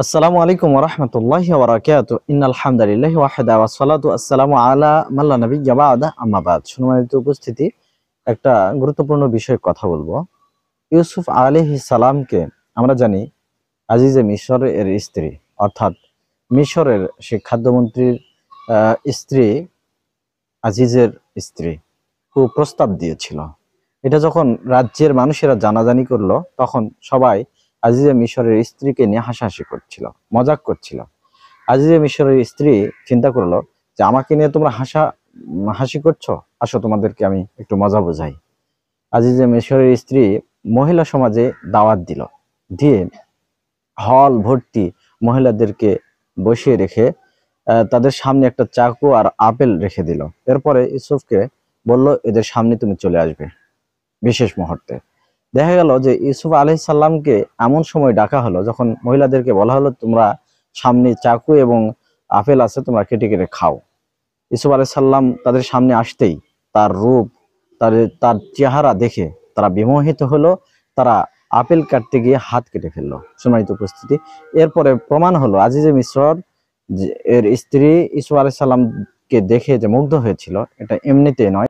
আসসালামু আলাইকুম ওয়া রাহমাতুল্লাহি ওয়া বারাকাতুহু ইন্নাল হামদালিল্লাহি ওয়াহদা ওয়াস সালাতু আসসালামু আলা মান লা নাবিয়্যা বা'দা আম্মা বা'দ। সম্মানিত উপস্থিতি, একটা গুরুত্বপূর্ণ বিষয়ে কথা বলবো। ইউসুফ আলাইহিস সালামকে আমরা জানি আজিজে মিশরের স্ত্রী, অর্থাৎ মিশরের সেই খাদ্যমন্ত্রীর স্ত্রী, আজিজের স্ত্রী প্রস্তাব দিয়েছিল। এটা যখন রাজ্যের মানুষেরা জানাজানি করলো, তখন সবাই আজিজে মিশরের স্ত্রীকে নিয়ে হাসাহাসি করছিল, মজাক করছিল। আজিজে মিশরের স্ত্রী চিন্তা করলো যে আমাকে নিয়ে তোমরা হাসি করছো, আসো তোমাদেরকে আমি একটু মজা বোঝাই। আজিজে মিশরের স্ত্রী মহিলা সমাজে দাওয়াত দিল, দিয়ে হল ভর্তি মহিলাদেরকে বসিয়ে রেখে তাদের সামনে একটা চাকু আর আপেল রেখে দিল। এরপরে ইউসুফকে বলল, এদের সামনে তুমি চলে আসবে। বিশেষ মুহূর্তে দেখা গেল যে ইউসুফ আলাইহিস সালামকে এমন সময় ডাকা হলো যখন মহিলাদেরকে বলা হলো, তোমরা সামনে চাকু এবং আপেল আছে, তোমরা কেটে কেটে খাও। ইউসুফ আলাইহিস সালাম তাদের সামনে আসতেই তার রূপ, তার চেহারা দেখে তারা বিমোহিত হলো। তারা আপেল কাটতে গিয়ে হাত কেটে ফেললো। সম্মানিত উপস্থিতি, এরপরে প্রমাণ হলো আজিজে মিশর এর স্ত্রী ইউসুফ আলাইহিস সালামকে দেখে যে মুগ্ধ হয়েছিল, এটা এমনিতেই নয়।